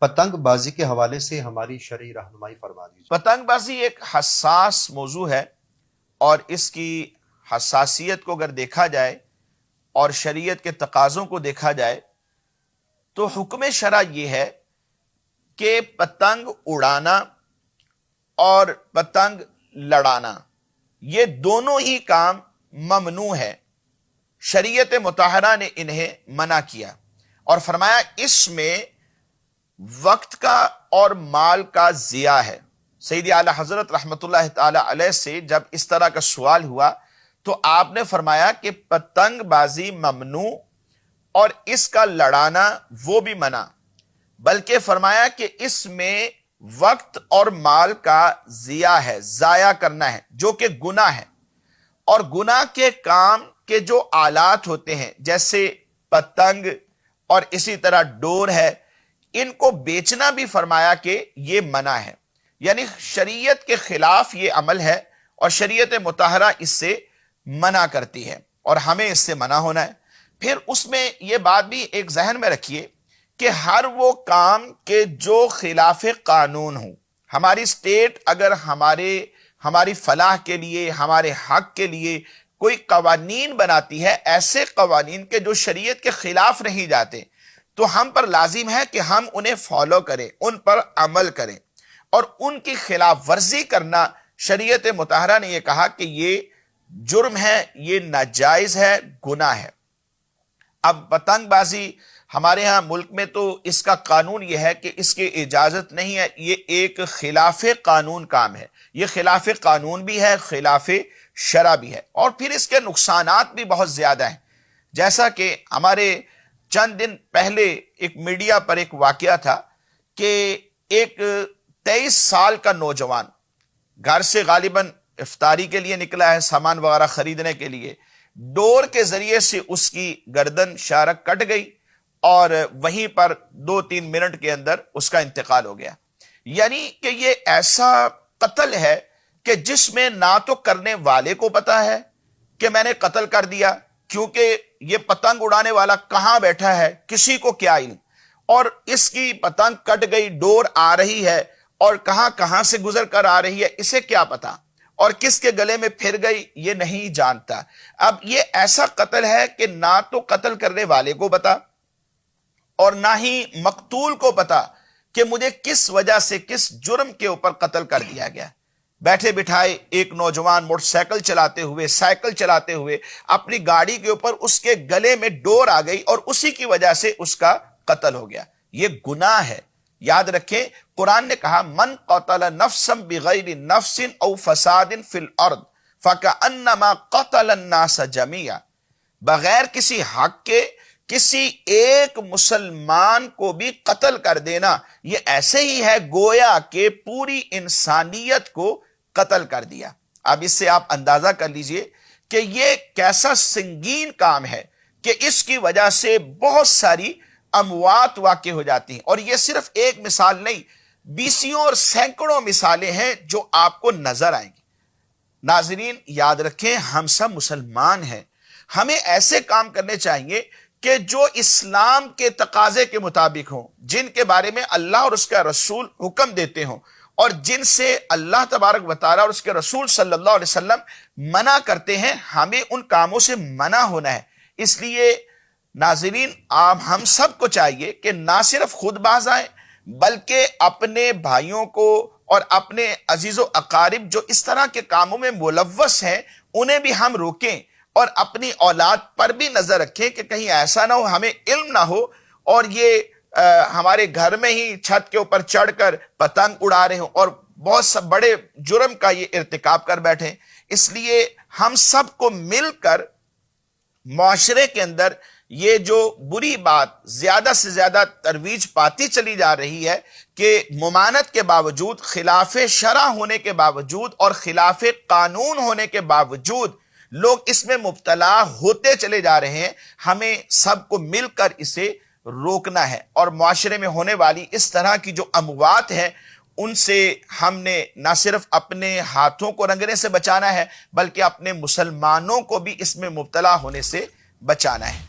پتنگ بازی کے حوالے سے ہماری شرعی رہنمائی فرما دیجیے۔ پتنگ بازی ایک حساس موضوع ہے، اور اس کی حساسیت کو اگر دیکھا جائے اور شریعت کے تقاضوں کو دیکھا جائے تو حکم شرع یہ ہے کہ پتنگ اڑانا اور پتنگ لڑانا یہ دونوں ہی کام ممنوع ہے۔ شریعت مطہرہ نے انہیں منع کیا اور فرمایا اس میں وقت کا اور مال کا ضیاع ہے۔ سیدی اعلی حضرت رحمت اللہ تعالی علیہ سے جب اس طرح کا سوال ہوا تو آپ نے فرمایا کہ پتنگ بازی ممنوع اور اس کا لڑانا وہ بھی منع، بلکہ فرمایا کہ اس میں وقت اور مال کا ضیاع ہے، ضائع کرنا ہے، جو کہ گناہ ہے۔ اور گناہ کے کام کے جو آلات ہوتے ہیں جیسے پتنگ اور اسی طرح ڈور ہے، ان کو بیچنا بھی فرمایا کہ یہ منع ہے، یعنی شریعت کے خلاف یہ عمل ہے اور شریعت مطہرہ اس سے منع کرتی ہے اور ہمیں اس سے منع ہونا ہے۔ پھر اس میں یہ بات بھی ایک ذہن میں رکھیے کہ ہر وہ کام کے جو خلاف قانون ہوں، ہماری اسٹیٹ اگر ہماری فلاح کے لیے، ہمارے حق کے لیے کوئی قوانین بناتی ہے، ایسے قوانین کے جو شریعت کے خلاف نہیں جاتے، تو ہم پر لازم ہے کہ ہم انہیں فالو کریں، ان پر عمل کریں، اور ان کی خلاف ورزی کرنا شریعت مطہرہ نے یہ کہا کہ یہ جرم ہے، یہ ناجائز ہے، گناہ ہے۔ اب پتنگ بازی ہمارے ہاں ملک میں تو اس کا قانون یہ ہے کہ اس کی اجازت نہیں ہے، یہ ایک خلاف قانون کام ہے، یہ خلاف قانون بھی ہے، خلاف شرع بھی ہے، اور پھر اس کے نقصانات بھی بہت زیادہ ہیں۔ جیسا کہ ہمارے چند دن پہلے ایک میڈیا پر ایک واقعہ تھا کہ ایک 23 سال کا نوجوان گھر سے غالباً افطاری کے لیے نکلا ہے، سامان وغیرہ خریدنے کے لیے، ڈور کے ذریعے سے اس کی گردن شارک کٹ گئی اور وہیں پر 2-3 منٹ کے اندر اس کا انتقال ہو گیا۔ یعنی کہ یہ ایسا قتل ہے کہ جس میں نہ تو کرنے والے کو پتا ہے کہ میں نے قتل کر دیا، کیونکہ یہ پتنگ اڑانے والا کہاں بیٹھا ہے کسی کو کیا علم، اور اس کی پتنگ کٹ گئی، ڈور آ رہی ہے اور کہاں کہاں سے گزر کر آ رہی ہے اسے کیا پتا، اور کس کے گلے میں پھر گئی یہ نہیں جانتا۔ اب یہ ایسا قتل ہے کہ نہ تو قتل کرنے والے کو پتا اور نہ ہی مقتول کو پتا کہ مجھے کس وجہ سے، کس جرم کے اوپر قتل کر دیا گیا۔ بیٹھے بٹھائے ایک نوجوان موٹر سائیکل چلاتے ہوئے، سائیکل چلاتے ہوئے اپنی گاڑی کے اوپر اس کے گلے میں ڈور آ گئی اور اسی کی وجہ سے اس کا قتل ہو گیا۔ یہ گناہ ہے، یاد رکھیں قرآن نے کہا من قتل نفسا بغیر نفس او فساد فی الارض فکأنما قتل الناس جميعا، بغیر کسی حق کے کسی ایک مسلمان کو بھی قتل کر دینا یہ ایسے ہی ہے گویا کہ پوری انسانیت کو قتل کر دیا۔ اب اس سے آپ اندازہ کر لیجئے کہ یہ کیسا سنگین کام ہے کہ اس کی وجہ سے بہت ساری اموات واقع ہو جاتی ہیں، اور یہ صرف ایک مثال نہیں، بیسیوں اور سینکڑوں مثالیں ہیں جو آپ کو نظر آئیں گی۔ ناظرین یاد رکھیں ہم سب مسلمان ہیں، ہمیں ایسے کام کرنے چاہیے کہ جو اسلام کے تقاضے کے مطابق ہوں، جن کے بارے میں اللہ اور اس کا رسول حکم دیتے ہوں، اور جن سے اللہ تبارک و تعالیٰ اور اس کے رسول صلی اللہ علیہ وسلم منع کرتے ہیں، ہمیں ان کاموں سے منع ہونا ہے۔ اس لیے ناظرین آپ ہم سب کو چاہیے کہ نہ صرف خود باز آئیں بلکہ اپنے بھائیوں کو اور اپنے عزیز و اقارب جو اس طرح کے کاموں میں ملوث ہیں انہیں بھی ہم روکیں، اور اپنی اولاد پر بھی نظر رکھیں کہ کہیں ایسا نہ ہو ہمیں علم نہ ہو اور یہ ہمارے گھر میں ہی چھت کے اوپر چڑھ کر پتنگ اڑا رہے ہوں اور بہت سب بڑے جرم کا یہ ارتکاب کر بیٹھیں۔ اس لیے ہم سب کو مل کر معاشرے کے اندر یہ جو بری بات زیادہ سے زیادہ ترویج پاتی چلی جا رہی ہے کہ ممانعت کے باوجود، خلاف شرع ہونے کے باوجود اور خلاف قانون ہونے کے باوجود لوگ اس میں مبتلا ہوتے چلے جا رہے ہیں، ہمیں سب کو مل کر اسے روکنا ہے، اور معاشرے میں ہونے والی اس طرح کی جو اموات ہیں ان سے ہم نے نہ صرف اپنے ہاتھوں کو رنگنے سے بچانا ہے بلکہ اپنے مسلمانوں کو بھی اس میں مبتلا ہونے سے بچانا ہے۔